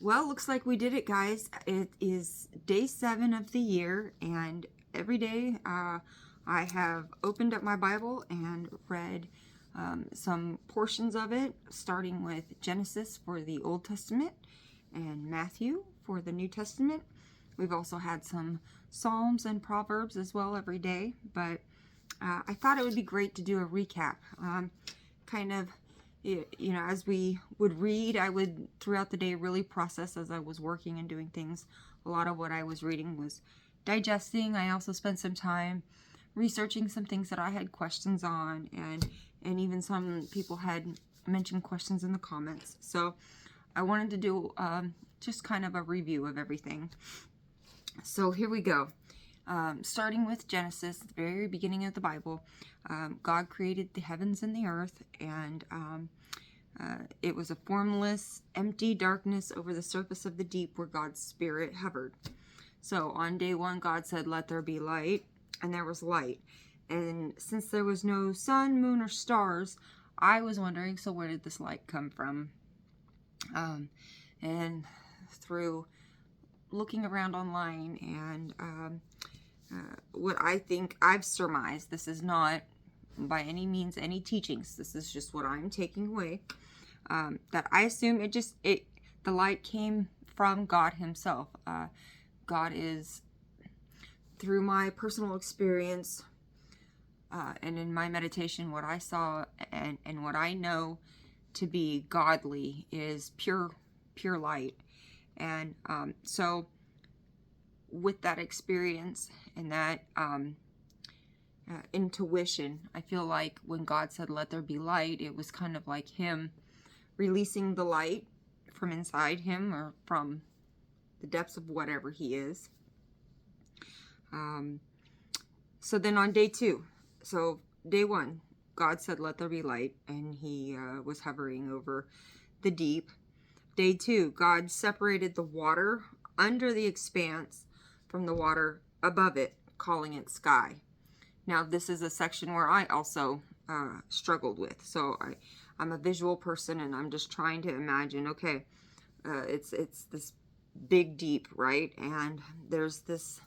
Well, looks like we did it, guys. It is day 7 of the year, and every day I have opened up my Bible and read some portions of it, starting with Genesis for the Old Testament and Matthew for the New Testament. We've also had some Psalms and Proverbs as well every day, but I thought it would be great to do a recap. As we would read, I would throughout the day really process as I was working and doing things. A lot of what I was reading was digesting. I also spent some time researching some things that I had questions on, and even some people had mentioned questions in the comments. So I wanted to do just kind of a review of everything. So here we go. Starting with Genesis, the very beginning of the Bible, God created the heavens and the earth, and it was a formless, empty darkness over the surface of the deep where God's Spirit hovered. So on day 1, God said, "Let there be light," and there was light. And since there was no sun, moon, or stars, I was wondering, so where did this light come from? And through looking around online and what I think I've surmised, this is not by any means any teachings, this is just what I'm taking away, that I assume the light came from God himself. God is, through my personal experience and in my meditation, what I saw and what I know to be godly is pure light. And so with that experience and that intuition, I feel like when God said, "Let there be light," it was kind of like him releasing the light from inside him or from the depths of whatever he is. So then on day 2, so day 1, God said, "Let there be light," and he was hovering over the deep. Day 2, God separated the water under the expanse from the water above it, calling it sky. Now, this is a section where I also struggled with. So I'm a visual person, and I'm just trying to imagine, okay, it's this big deep, right? And there's this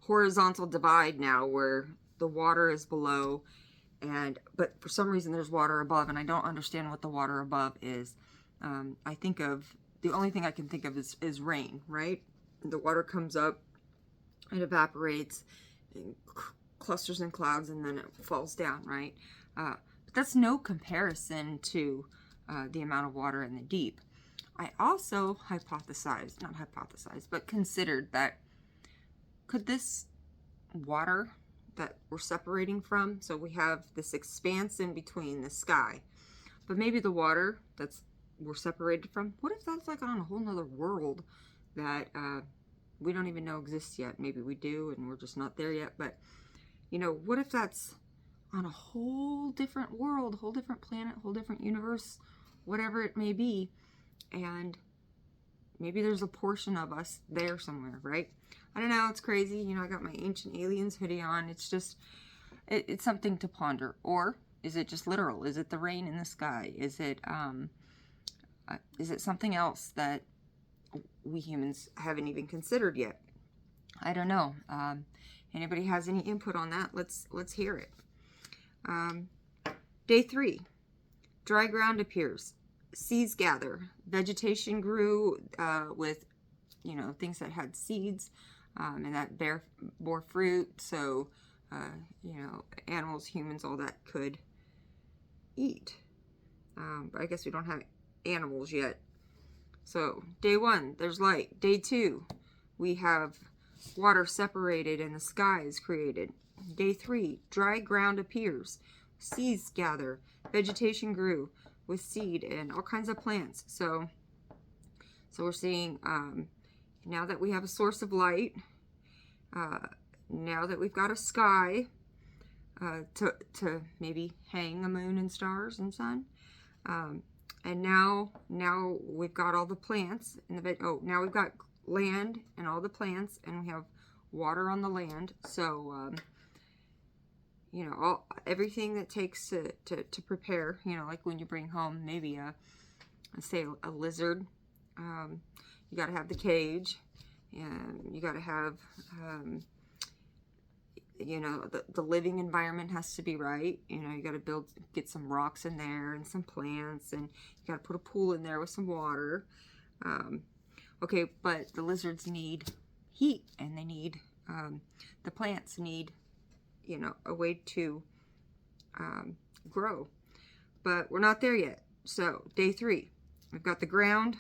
horizontal divide now where the water is below, but for some reason there's water above, and I don't understand what the water above is. The only thing I can think of is rain, right? The water comes up, it evaporates, and clusters in clouds, and then it falls down, right? But that's no comparison to the amount of water in the deep. I also considered that could this water that we're separating from, so we have this expanse in between the sky, but maybe the water that's we're separated from, what if that's like on a whole nother world that we don't even know exists yet? Maybe we do and we're just not there yet, but what if that's on a whole different world, whole different planet, whole different universe, whatever it may be, and maybe there's a portion of us there somewhere, right? I don't know, it's crazy. I got my Ancient Aliens hoodie on. It's just, it's something to ponder. Or is it just literal? Is it the rain in the sky? Is it something else that we humans haven't even considered yet? I don't know. Anybody has any input on that? Let's hear it. Day 3, dry ground appears. Seeds gather. Vegetation grew with, things that had seeds and that bore fruit. So, animals, humans, all that could eat. But I guess we don't have animals yet. So day 1, there's light. Day 2, we have water separated and the sky is created. Day 3, dry ground appears. Seeds gather. Vegetation grew with seed and all kinds of plants. So we're seeing now that we have a source of light, now that we've got a sky to maybe hang a moon and stars and sun, and now we've got all the plants in now we've got land and all the plants, and we have water on the land. So everything that takes to prepare, like when you bring home maybe say a lizard, You got to have the cage, and you got to have, you know, the living environment has to be right. You know, you got to get some rocks in there and some plants, and you got to put a pool in there with some water. Okay, but the lizards need heat, and they need, the plants need, you know, a way to grow. But we're not there yet. So day 3, we've got the ground,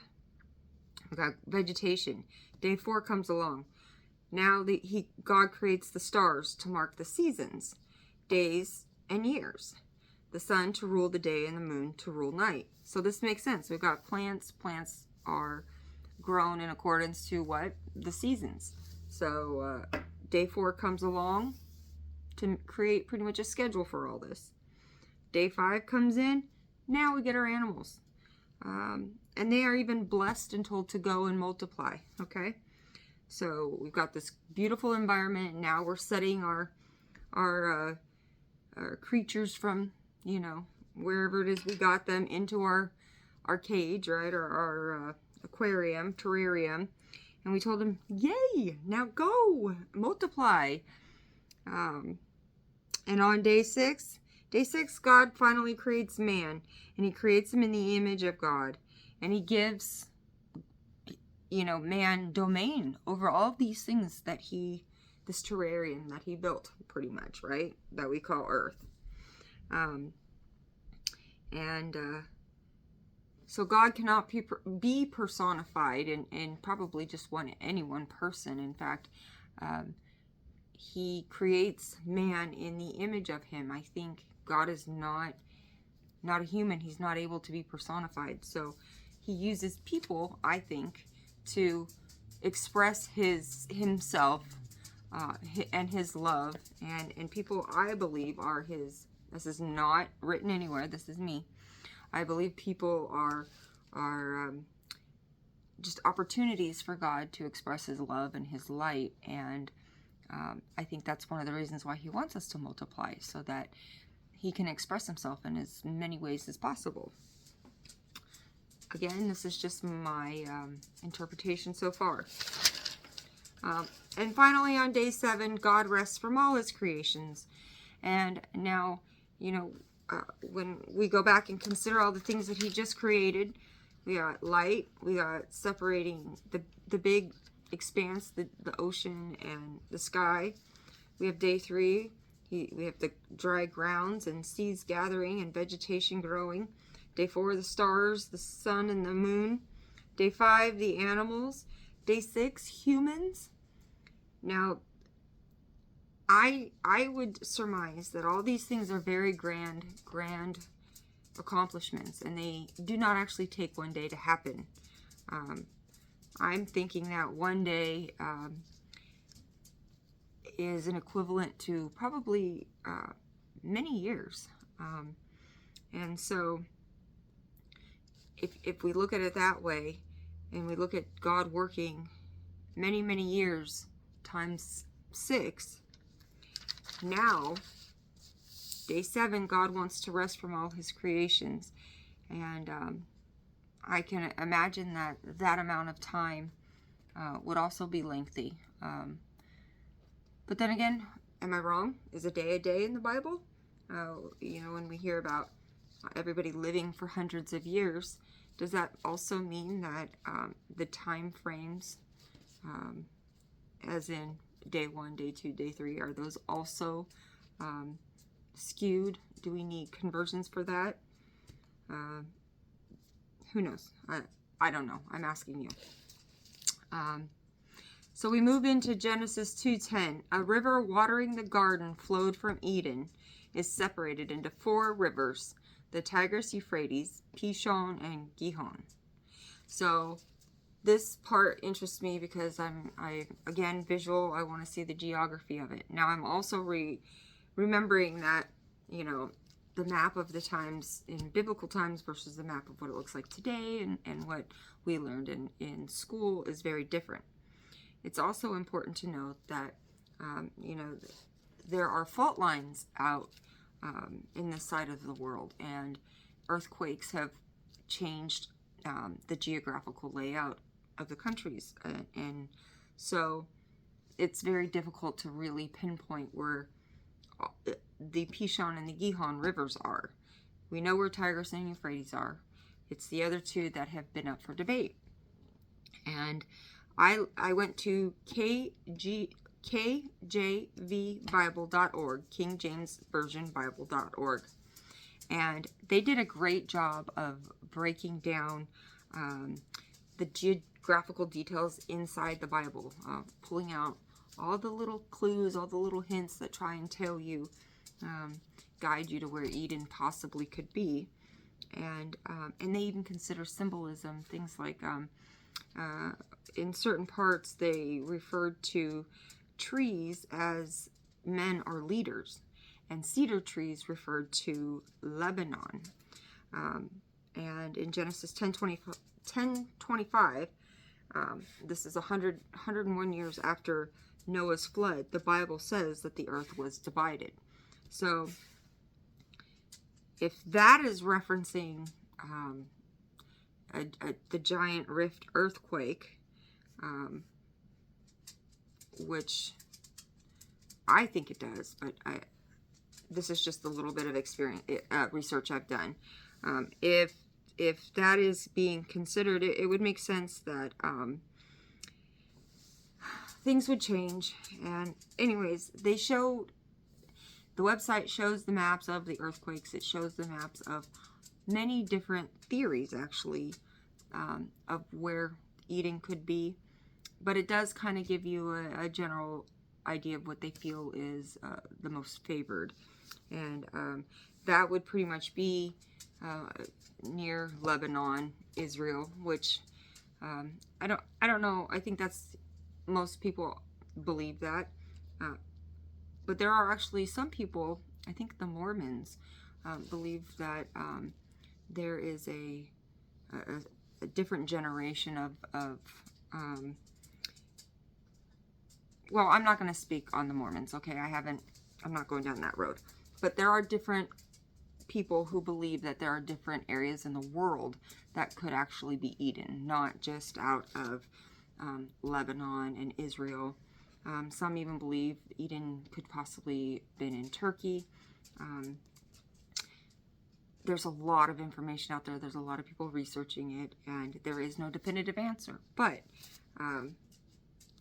we've got vegetation. Day 4 comes along. Now God creates the stars to mark the seasons, days and years. The sun to rule the day and the moon to rule night. So this makes sense. We've got plants. Plants are grown in accordance to what? The seasons. So day 4 comes along to create pretty much a schedule for all this. Day 5 comes in. Now we get our animals. And they are even blessed and told to go and multiply. Okay? So we've got this beautiful environment. Now we're setting our creatures from, you know, wherever it is we got them into our cage, right? Our aquarium, terrarium. And we told them, yay, now go, multiply. And on day 6, God finally creates man. And he creates him in the image of God. And he gives, you know, man domain over all of these things that this terrarium that he built, pretty much, right? That we call Earth. So God cannot be personified in probably just any one person. In fact, he creates man in the image of him. I think God is not a human. He's not able to be personified. So he uses people, I think, to express himself and his love. And people, I believe, are his. This is not written anywhere. This is me. I believe people are just opportunities for God to express his love and his light. And I think that's one of the reasons why he wants us to multiply, so that he can express himself in as many ways as possible. Again, this is just my interpretation so far. And finally, on day 7, God rests from all his creations. And now, you know, when we go back and consider all the things that he just created, we got light, we got separating the big expanse, the ocean and the sky. We have day 3, we have the dry grounds and seeds gathering and vegetation growing. Day 4, the stars, the sun and the moon. Day 5, the animals. Day 6, humans. Now, I would surmise that all these things are very grand accomplishments, and they do not actually take one day to happen. I'm thinking that one day is an equivalent to probably many years. And so if we look at it that way, and we look at God working many, many years times 6, now, day 7, God wants to rest from all his creations. And I can imagine that amount of time would also be lengthy. But then again, am I wrong? Is a day in the Bible? You know, when we hear about everybody living for hundreds of years, does that also mean that the time frames, as in day 1, day 2, day 3, are those also skewed? Do we need conversions for that? Who knows? I don't know. I'm asking you. So we move into Genesis 2:10. A river watering the garden flowed from Eden, is separated into 4 rivers: the Tigris, Euphrates, Pishon, and Gihon. So this part interests me because again, visual. I want to see the geography of it. Now I'm also remembering that, you know, the map of the times in biblical times versus the map of what it looks like today, and what we learned in school is very different. It's also important to note that, you know, there are fault lines out in this side of the world, and earthquakes have changed the geographical layout of the countries, and so it's very difficult to really pinpoint where the Pishon and the Gihon rivers are. We know where Tigris and Euphrates are. It's the other two that have been up for debate. And I went to KJVBible.org, King James Version Bible.org, and they did a great job of breaking down the geographical details inside the Bible, pulling out all the little clues, all the little hints that try and tell you, guide you to where Eden possibly could be. And they even consider symbolism, things like in certain parts they referred to trees as men or leaders, and cedar trees referred to Lebanon. And in Genesis 10:25, this is 101 years after Noah's flood, the Bible says that the earth was divided. So if that is referencing the giant rift earthquake, which I think it does, but this is just a little bit of research I've done. If that is being considered, it would make sense that things would change. And anyways, the website shows the maps of the earthquakes. It shows the maps of many different theories, actually, of where Eden could be. But it does kind of give you a general idea of what they feel is the most favored. And that would pretty much be near Lebanon, Israel, which I don't know. I think that's, most people believe that. But there are actually some people, I think the Mormons, believe that there is a different generation of well, I'm not going to speak on the Mormons, okay? I'm not going down that road. But there are different people who believe that there are different areas in the world that could actually be Eden, not just out of Lebanon and Israel. Some even believe Eden could possibly have been in Turkey. There's a lot of information out there. There's a lot of people researching it, and there is no definitive answer. But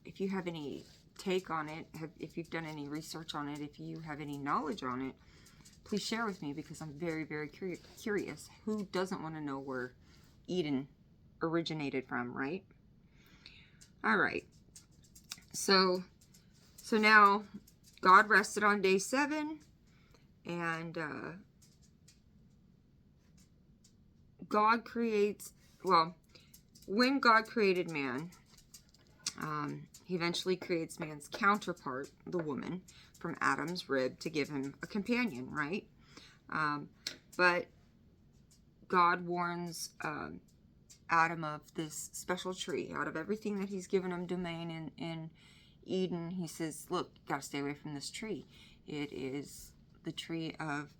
if you have any take on it, if you've done any research on it, if you have any knowledge on it, please share with me, because I'm very, very curious. Who doesn't want to know where Eden originated from, right? All right. So now God rested on day 7, and God creates, well, when God created man, he eventually creates man's counterpart, the woman, from Adam's rib to give him a companion, right? But God warns Adam of this special tree. Out of everything that he's given him domain in Eden, he says, look, you gotta stay away from this tree. It is the tree of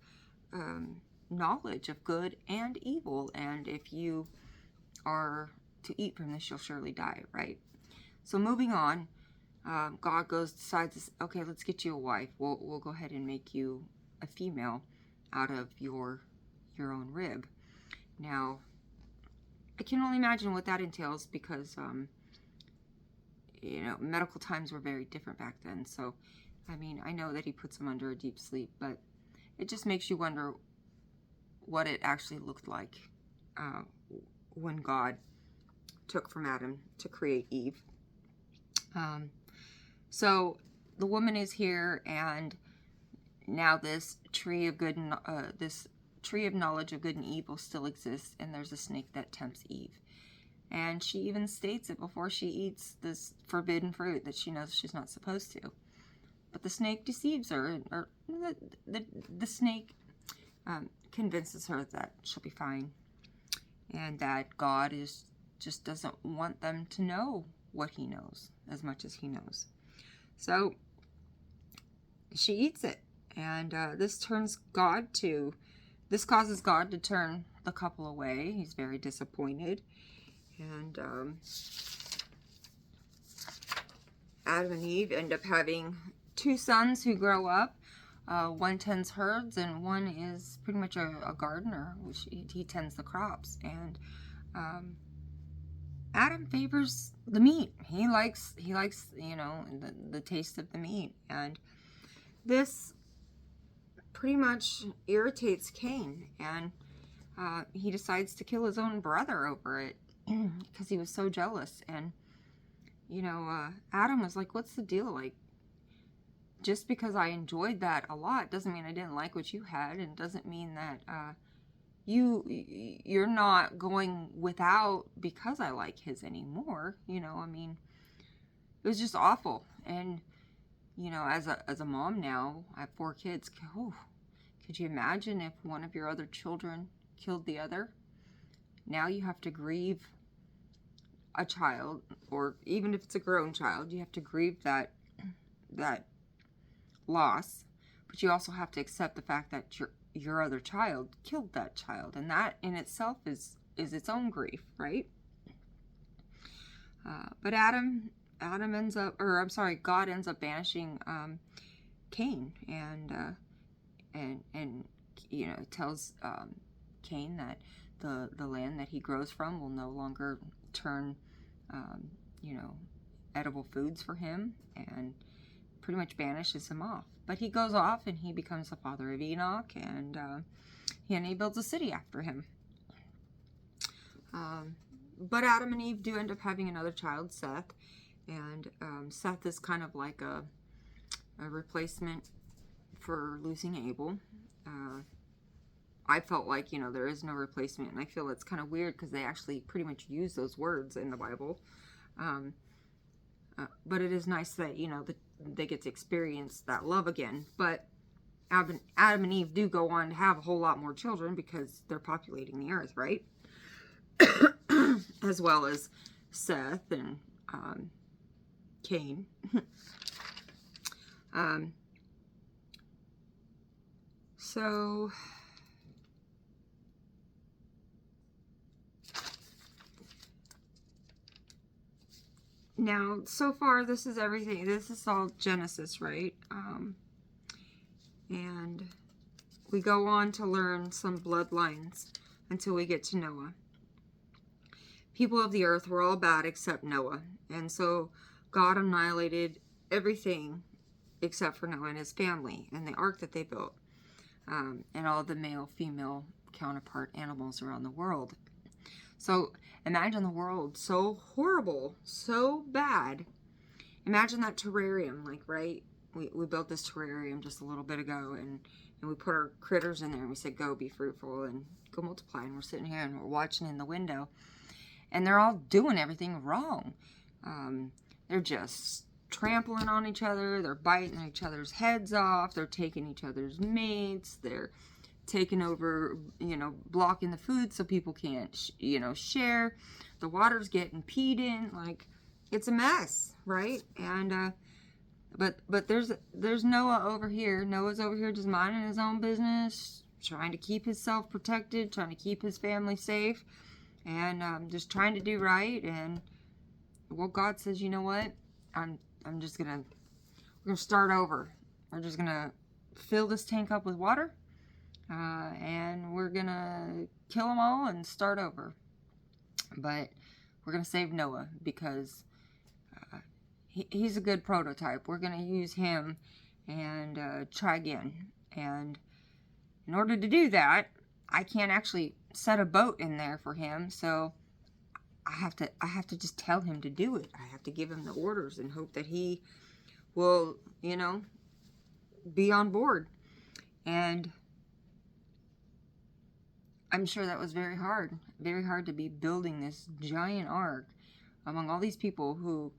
knowledge of good and evil, and if you are to eat from this, you'll surely die, right? So moving on, God decides, okay, let's get you a wife. We'll go ahead and make you a female out of your own rib. Now, I can only imagine what that entails, because medical times were very different back then. So, I mean, I know that he puts him under a deep sleep, but it just makes you wonder what it actually looked like when God took from Adam to create Eve. So the woman is here, and now this tree of good, this tree of knowledge of good and evil still exists, and there's a snake that tempts Eve. And she even states it before she eats this forbidden fruit that she knows she's not supposed to. But the snake deceives her, or the snake convinces her that she'll be fine, and that God just doesn't want them to know what he knows as much as he knows. So she eats it, and this causes God to turn the couple away. He's very disappointed, and Adam and Eve end up having two sons who grow up. One tends herds, and one is pretty much a gardener, which he tends the crops. And Adam favors the meat. He likes the taste of the meat, and this pretty much irritates Cain, and he decides to kill his own brother over it because he was so jealous. And Adam was like, "What's the deal? Like, just because I enjoyed that a lot doesn't mean I didn't like what you had, and doesn't mean that you're not going without because I like his anymore." I mean, it was just awful. And as a mom now, I have 4 kids. Could you imagine if one of your other children killed the other? Now you have to grieve a child, or even if it's a grown child, you have to grieve that loss, but you also have to accept the fact that your other child killed that child, and that in itself is its own grief, right? But God ends up banishing Cain, and tells Cain that the land that he grows from will no longer turn edible foods for him, and pretty much banishes him off. But he goes off and he becomes the father of Enoch, and he builds a city after him. But Adam and Eve do end up having another child, Seth, and Seth is kind of like a replacement for losing Abel. I felt like, there is no replacement, and I feel it's kind of weird because they actually pretty much use those words in the Bible. But it is nice that, that they get to experience that love again. But Adam and Eve do go on to have a whole lot more children because they're populating the earth, right? As well as Seth and Cain. So now, so far, this is everything. This is all Genesis, right? And we go on to learn some bloodlines until we get to Noah. People of the earth were all bad except Noah. And so God annihilated everything except for Noah and his family and the ark that they built. And all the male, female counterpart animals around the world. So imagine the world so horrible, so bad. Imagine that terrarium, right? We built this terrarium just a little bit ago, and we put our critters in there, and we said, go be fruitful and go multiply. And we're sitting here and we're watching in the window, and they're all doing everything wrong. They're just trampling on each other. They're biting each other's heads off. They're taking each other's mates. They're taking over, blocking the food so people can't, share. The water's getting peed in. It's a mess, right? And but there's Noah over here. Noah's over here just minding his own business, trying to keep himself protected, trying to keep his family safe, and just trying to do right. And well, God says, you know what? We're gonna start over. We're just gonna fill this tank up with water. And we're gonna kill them all and start over. But we're gonna save Noah because he's a good prototype. We're gonna use him and try again. And in order to do that, I can't actually set a boat in there for him. So I have to just tell him to do it. I have to give him the orders and hope that he will, be on board. And I'm sure that was very hard to be building this giant ark among all these people who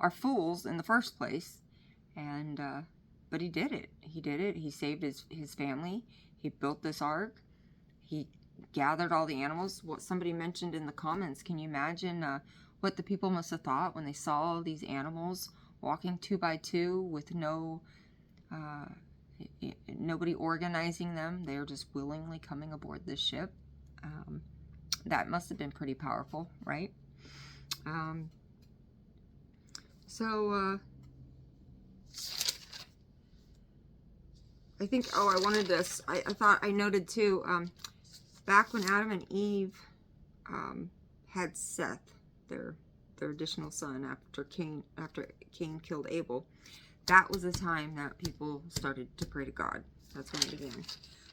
are fools in the first place. And but he did it. He saved his family. He built this ark. He gathered all the animals. What somebody mentioned in the comments, can you imagine what the people must have thought when they saw all these animals walking 2 by 2 with nobody organizing them? They were just willingly coming aboard this ship. That must have been pretty powerful, right? So I think, oh, I wanted this. I thought I noted too, back when Adam and Eve had Seth, their additional son, after Cain killed Abel, that was the time that people started to pray to God. That's when it began.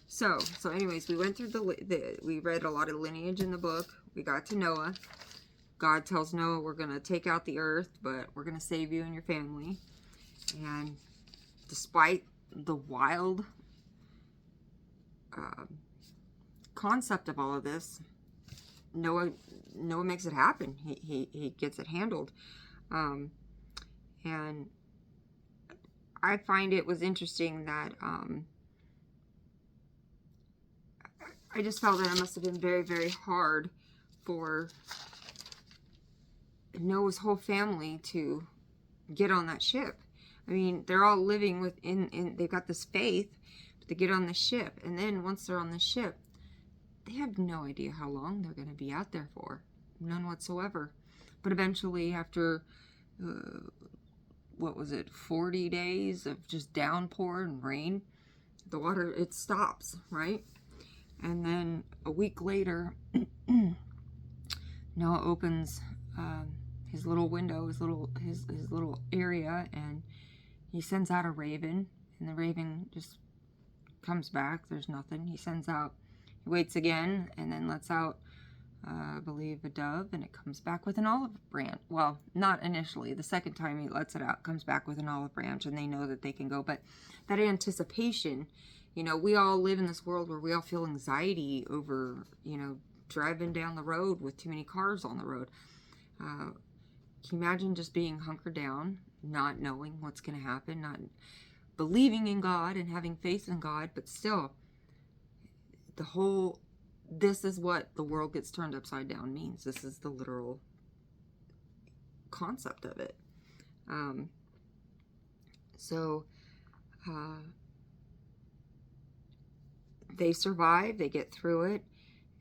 So anyways, we went through we read a lot of lineage in the book. We got to Noah. God tells Noah, we're going to take out the earth, but we're going to save you and your family. And despite the wild concept of all of this, Noah makes it happen. He gets it handled. And I find it was interesting that I just felt that it must have been very, very hard for Noah's whole family to get on that ship. I mean, they're all living they've got this faith to get on the ship. And then once they're on the ship, they have no idea how long they're going to be out there for. None whatsoever. But eventually, after, 40 days of just downpour and rain, the water, it stops, right? And then a week later, Noah opens his little window, his little area, and he sends out a raven, and the raven just comes back. There's nothing. He waits again, and then lets out, I believe, a dove, and it comes back with an olive branch. Well, not initially. The second time he lets it out, comes back with an olive branch, and they know that they can go. But that anticipation, we all live in this world where we all feel anxiety over, driving down the road with too many cars on the road. Can you imagine just being hunkered down, not knowing what's going to happen, not believing in God and having faith in God, but still, this is what the world gets turned upside down means. This is the literal concept of it. They survive, they get through it,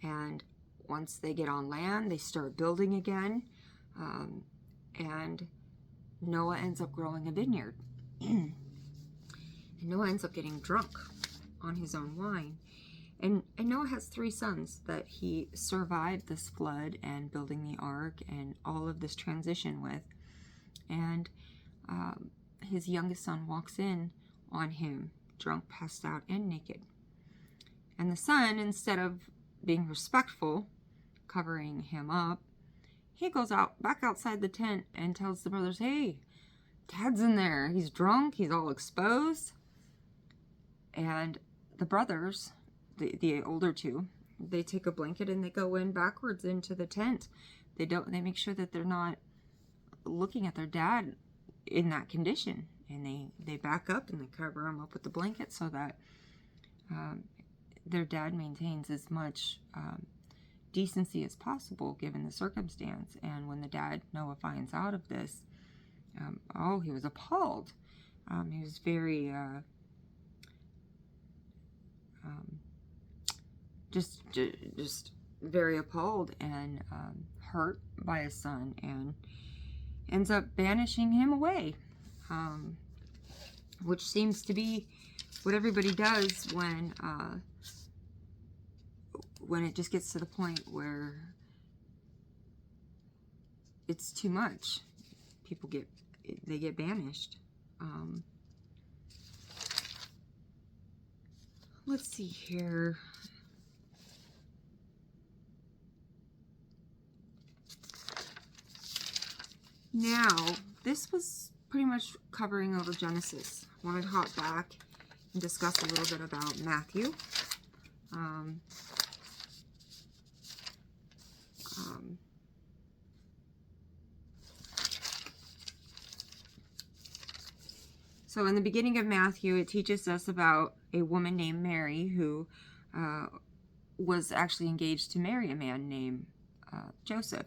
and once they get on land, they start building again, and Noah ends up growing a vineyard. And Noah ends up getting drunk on his own wine. And Noah has 3 sons that he survived this flood and building the ark and all of this transition with. And his youngest son walks in on him, drunk, passed out, and naked. And the son, instead of being respectful, covering him up, he goes back outside the tent and tells the brothers, hey, Dad's in there. He's drunk. He's all exposed. And the brothers, the older 2, they take a blanket and they go in backwards into the tent. They make sure that they're not looking at their dad in that condition. And they back up and they cover him up with the blanket so that their dad maintains as much decency as possible given the circumstance. And when the dad, Noah, finds out of this, he was appalled. He was very just very appalled and hurt by his son, and ends up banishing him away, which seems to be what everybody does when it just gets to the point where it's too much. People get banished. Let's see here. Now, this was pretty much covering over Genesis. I wanted to hop back and discuss a little bit about Matthew. So in the beginning of Matthew, it teaches us about a woman named Mary who was actually engaged to marry a man named Joseph.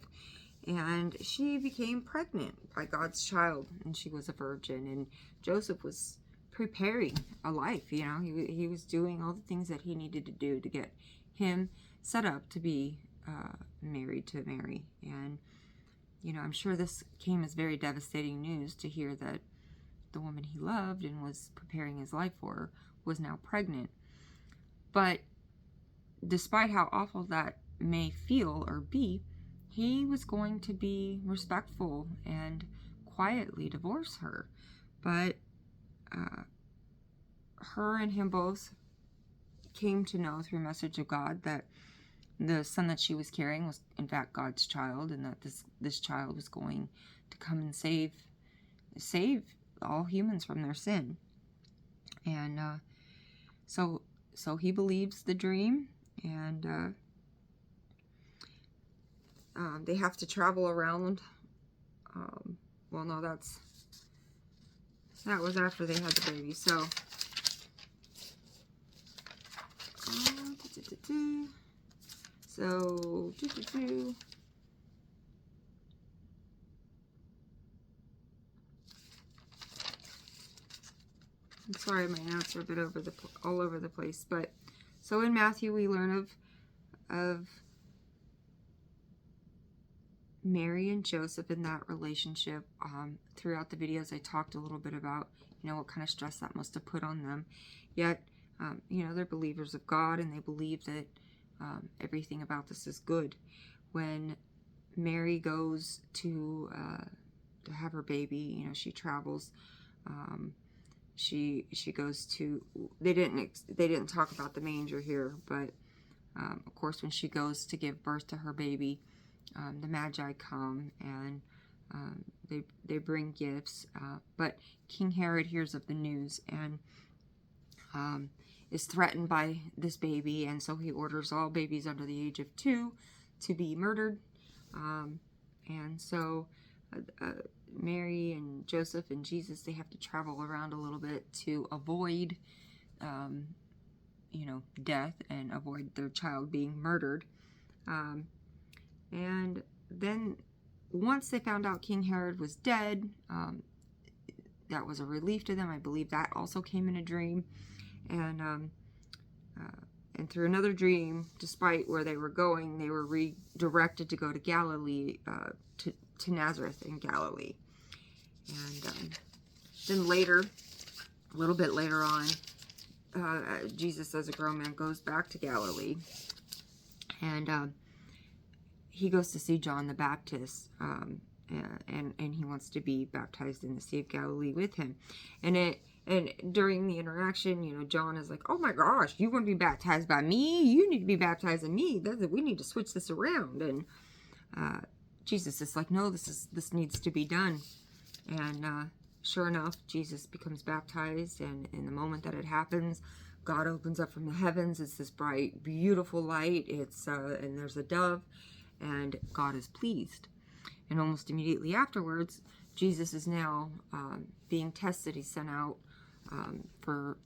And she became pregnant by God's child, and she was a virgin. And Joseph was preparing a life, he was doing all the things that he needed to do to get him set up to be married to Mary. And, I'm sure this came as very devastating news to hear that the woman he loved and was preparing his life for was now pregnant. But despite how awful that may feel or be, he was going to be respectful and quietly divorce her. But her and him both came to know through a message of God that the son that she was carrying was in fact God's child, and that this child was going to come and save all humans from their sin. And so he believes the dream, and they have to travel around. Well, no, that was after they had the baby. So I'm sorry, my notes are a bit all over the place, but so in Matthew we learn of Mary and Joseph in that relationship. Throughout the videos I talked a little bit about, what kind of stress that must have put on them. Yet, they're believers of God, and they believe that everything about this is good. When Mary goes to have her baby, she travels. She goes to. They didn't talk about the manger here, but of course, when she goes to give birth to her baby, the Magi come, and they bring gifts. But King Herod hears of the news and is threatened by this baby, and so he orders all babies under the age of 2 to be murdered. And so Mary and Joseph and Jesus, they have to travel around a little bit to avoid death and avoid their child being murdered. And then once they found out King Herod was dead, that was a relief to them. I believe that also came in a dream. And through another dream, despite where they were going, they were redirected to go to Galilee, to Nazareth in Galilee. And then later, a little bit later on, Jesus, as a grown man, goes back to Galilee. And he goes to see John the Baptist, and he wants to be baptized in the Sea of Galilee with him. And during the interaction, John is like, "Oh my gosh, you want to be baptized by me? You need to be baptized in me. We need to switch this around." And Jesus is like, "No, this needs to be done." And sure enough, Jesus becomes baptized, and in the moment that it happens, God opens up from the heavens. It's this bright, beautiful light. And there's a dove, and God is pleased. And almost immediately afterwards, Jesus is now being tested. He's sent out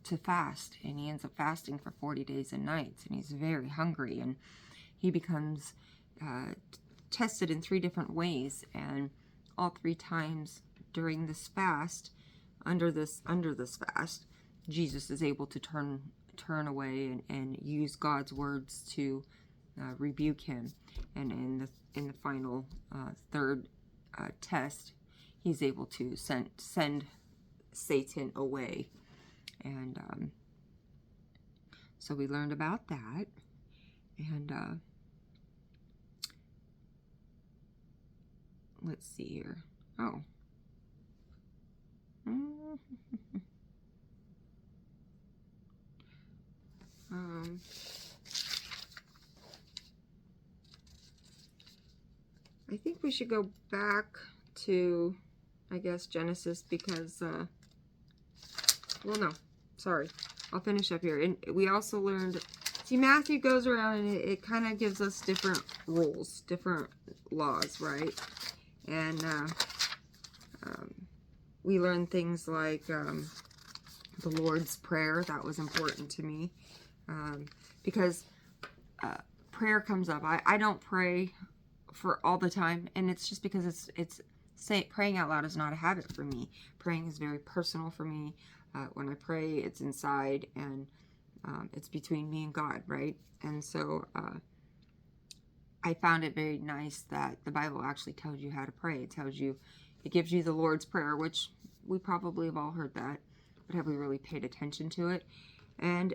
to fast, and he ends up fasting for 40 days and nights, and he's very hungry, and he becomes tested in 3 different ways, and all 3 times during this fast, under this fast, Jesus is able to turn away and use God's words to rebuke him. And in the final 3rd test, he's able to send Satan away. And so we learned about that. And let's see here. Oh. I think we should go back to, I guess, Genesis, because, well, no, sorry. I'll finish up here. And we also learned, see, Matthew goes around and it kind of gives us different rules, different laws, right? And we learned things like the Lord's Prayer. That was important to me, because prayer comes up. I don't pray for all the time, and it's just because praying out loud is not a habit for me. Praying is very personal for me. When I pray, it's inside, and it's between me and God, right? And so I found it very nice that the Bible actually tells you how to pray. It gives you the Lord's Prayer, which we probably have all heard that, but have we really paid attention to it? And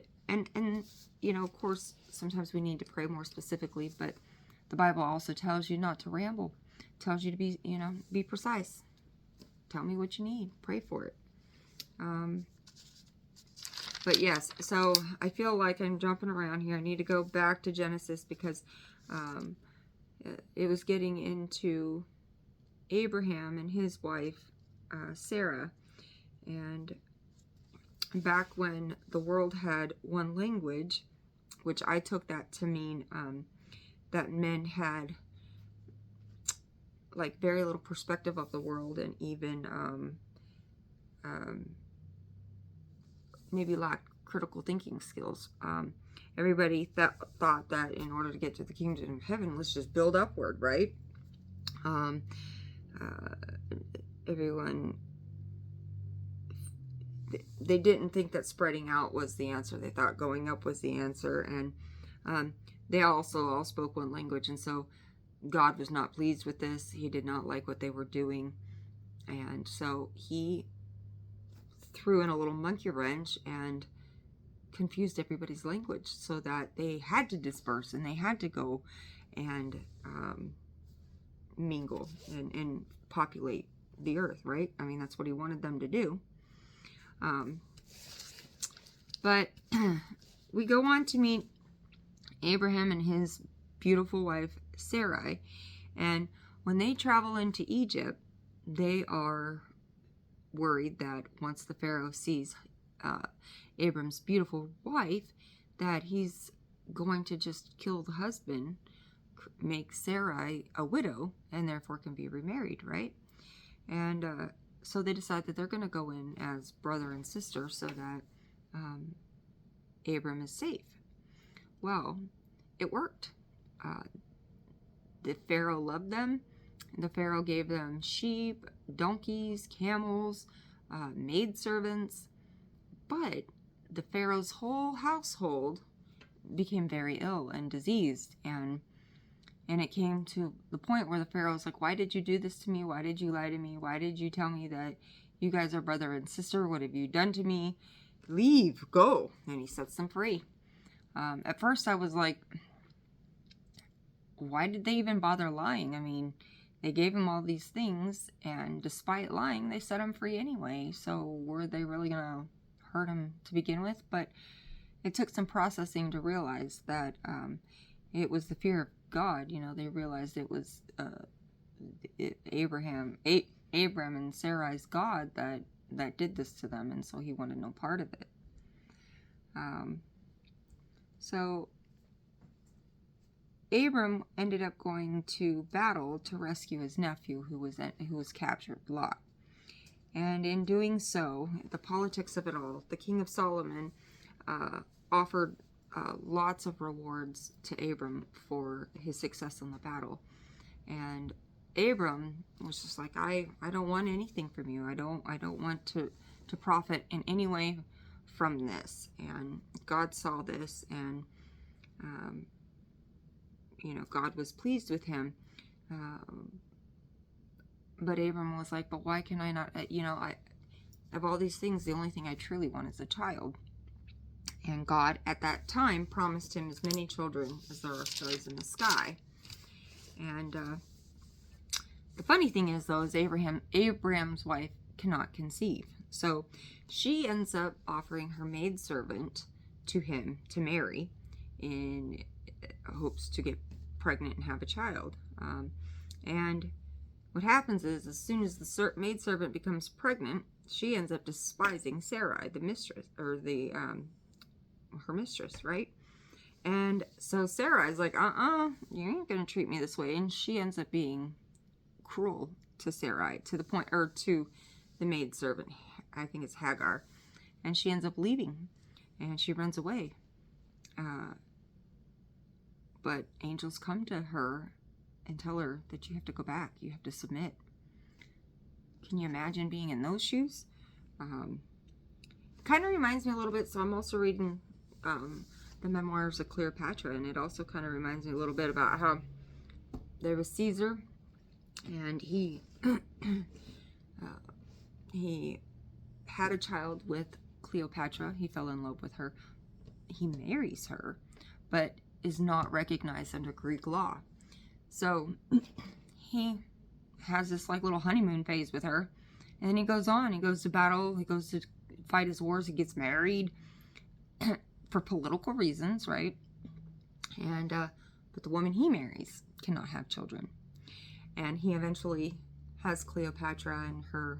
you know, of course, sometimes we need to pray more specifically, but the Bible also tells you not to ramble. It tells you to be, you know, be precise. Tell me what you need. Pray for it. But yes, so I feel like I'm jumping around here. I need to go back to Genesis because it was getting into Abraham and his wife, Sarah. And back when the world had one language, which I took that to mean that men had like very little perspective of the world, and even maybe lacked critical thinking skills. Everybody thought that in order to get to the kingdom of heaven, let's just build upward, right? Everyone, they didn't think that spreading out was the answer. They thought going up was the answer. And they also all spoke one language. And so God was not pleased with this. He did not like what they were doing. And so he threw in a little monkey wrench and confused everybody's language so that they had to disperse and they had to go and mingle and populate the earth, right? I mean, that's what he wanted them to do. But we go on to meet Abraham and his beautiful wife Sarai, and when they travel into Egypt, they are worried that once the Pharaoh sees Abram's beautiful wife, that he's going to just kill the husband, make Sarai a widow, and therefore can be remarried, right? And so they decide that they're going to go in as brother and sister so that Abram is safe. Well, it worked. The Pharaoh loved them. The Pharaoh gave them sheep, donkeys, camels, maidservants. But the Pharaoh's whole household became very ill and diseased. And it came to the point where the Pharaoh's like, why did you do this to me? Why did you lie to me? Why did you tell me that you guys are brother and sister? What have you done to me? Leave, go. And he sets them free. At first I was like, why did they even bother lying? I mean, they gave him all these things, and despite lying, they set him free anyway. So were they really going to hurt him to begin with? But it took some processing to realize that it was the fear of God. You know, they realized it was Abram and Sarai's God that did this to them, and so he wanted no part of it. So Abram ended up going to battle to rescue his nephew who was captured, Lot. And in doing so, the politics of it all, the king of Solomon offered lots of rewards to Abram for his success in the battle. And Abram was just like, I don't want anything from you. I don't want to profit in any way from this. And God saw this, and God was pleased with him. But Abram was like, but why can I not, I of all these things, the only thing I truly want is a child. And God at that time promised him as many children as there are stars in the sky. And the funny thing is, though, is Abraham's wife cannot conceive. So she ends up offering her maidservant to him to marry in hopes to get pregnant and have a child. And what happens is, as soon as the maidservant becomes pregnant, she ends up despising Sarai, the mistress, or her mistress, right? And so Sarai's like, you ain't gonna treat me this way. And she ends up being cruel to Sarai, to the point, or to the maidservant, I think it's Hagar. And she ends up leaving, and she runs away. But angels come to her and tell her that you have to go back. You have to submit. Can you imagine being in those shoes? Kind of reminds me a little bit, so I'm also reading the memoirs of Cleopatra, and it also kind of reminds me a little bit about how there was Caesar, and he he had a child with Cleopatra. He fell in love with her. He marries her, but is not recognized under Greek law. So he has this like little honeymoon phase with her, and then he goes on. He goes to battle. He goes to fight his wars. He gets married for political reasons, right? And but the woman he marries cannot have children, and he eventually has Cleopatra and her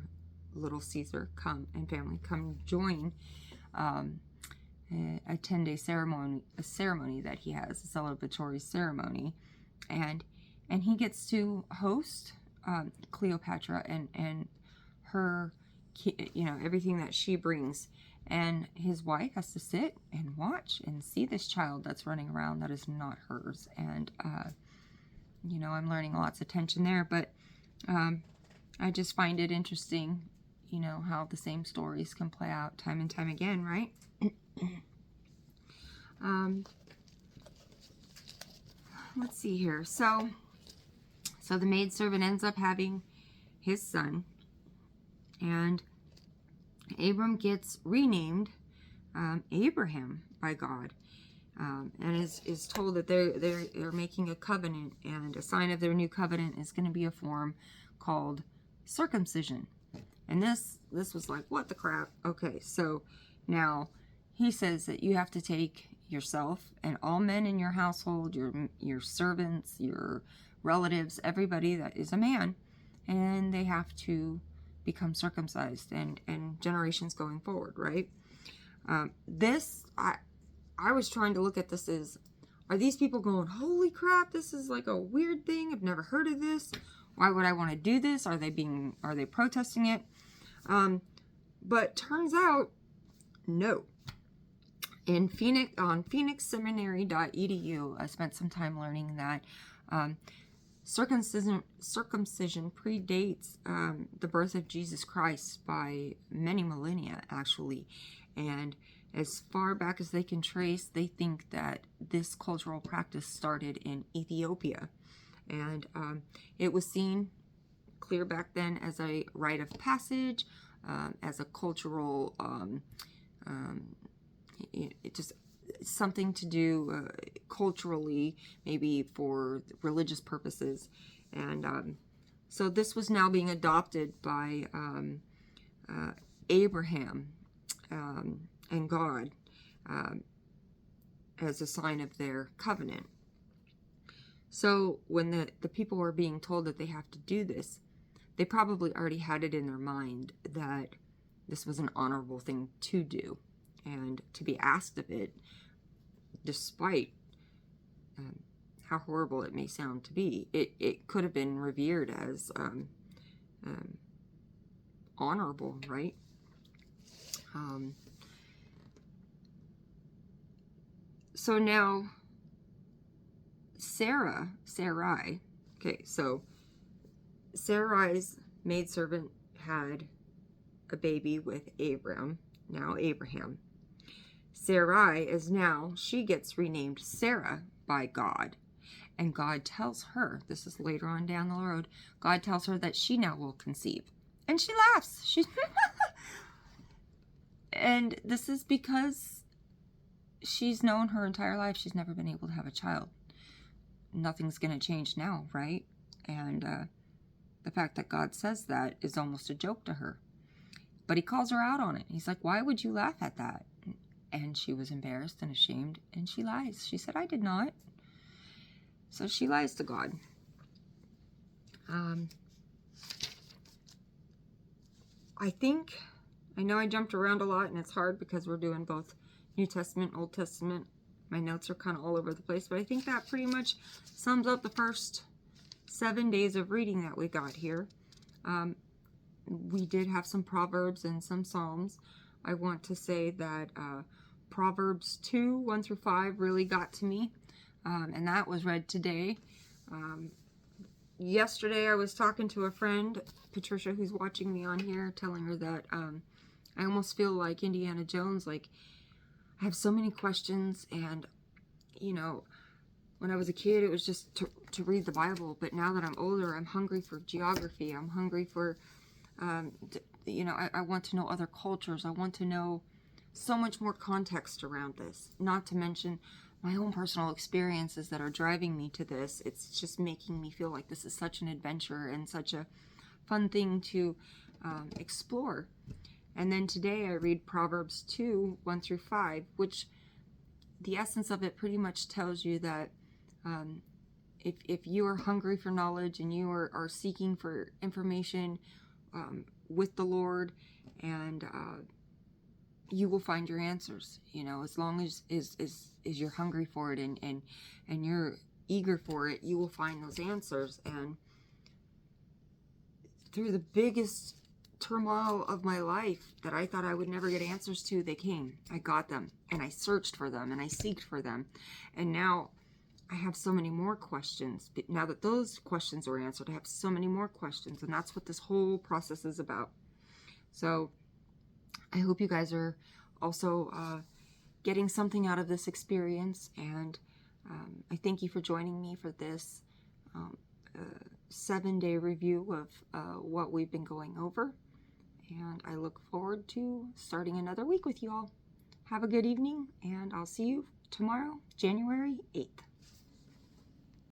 little Caesar family come join a 10-day ceremony that he has, a celebratory ceremony, and he gets to host Cleopatra and her, everything that she brings, and his wife has to sit and watch and see this child that's running around that is not hers. And I'm learning lots of tension there, but I just find it interesting, how the same stories can play out time and time again, right? Let's see here. So the maidservant ends up having his son, and Abram gets renamed Abraham by God, and is told that they're making a covenant, and a sign of their new covenant is going to be a form called circumcision. And this was like, what the crap? Okay, so now he says that you have to take yourself and all men in your household, your servants, your relatives, everybody that is a man, and they have to become circumcised, and generations going forward, right? I was trying to look at this as, are these people going, holy crap, this is like a weird thing, I've never heard of this, why would I want to do this? Are they protesting it? But turns out, no. On phoenixseminary.edu, I spent some time learning that circumcision predates the birth of Jesus Christ by many millennia, actually. And as far back as they can trace, they think that this cultural practice started in Ethiopia. And it was seen clear back then as a rite of passage, as a cultural, it just something to do culturally, maybe for religious purposes. And so this was now being adopted by Abraham and God as a sign of their covenant. So when the people were being told that they have to do this, they probably already had it in their mind that this was an honorable thing to do and to be asked of it, despite how horrible it may sound to be. It could have been revered as honorable, right? So now Sarai, okay, so Sarai's maidservant had a baby with Abraham. Sarai she gets renamed Sarah by God. And God tells her, this is later on down the road, God tells her that she now will conceive. And she laughs. And this is because she's known her entire life she's never been able to have a child. Nothing's going to change now, right? And the fact that God says that is almost a joke to her. But he calls her out on it. He's like, why would you laugh at that? And she was embarrassed and ashamed, and she lies. She said, I did not. So she lies to God. I know I jumped around a lot, and it's hard because we're doing both New Testament, Old Testament. My notes are kind of all over the place, but I think that pretty much sums up the first 7 days of reading that we got here. We did have some Proverbs and some Psalms. I want to say that Proverbs 2, 1 through 5 really got to me, and that was read today. Yesterday I was talking to a friend, Patricia, who's watching me on here, telling her that I almost feel like Indiana Jones, like I have so many questions, and when I was a kid it was just to read the Bible, but now that I'm older, I'm hungry for geography. I'm hungry for I want to know other cultures. I want to know so much more context around this, not to mention my own personal experiences that are driving me to this. It's just making me feel like this is such an adventure and such a fun thing to explore. And then today I read Proverbs 2, 1 through 5, which the essence of it pretty much tells you that if you are hungry for knowledge and you are seeking for information with the Lord, and you will find your answers, as long as you're hungry for it and you're eager for it, you will find those answers. And through the biggest turmoil of my life that I thought I would never get answers to, they came. I got them, and I searched for them, and I seeked for them. And now I have so many more questions. But now that those questions are answered, I have so many more questions, and that's what this whole process is about. So I hope you guys are also getting something out of this experience, and I thank you for joining me for this 7-day review of what we've been going over. And I look forward to starting another week with you all. Have a good evening, and I'll see you tomorrow, January 8th.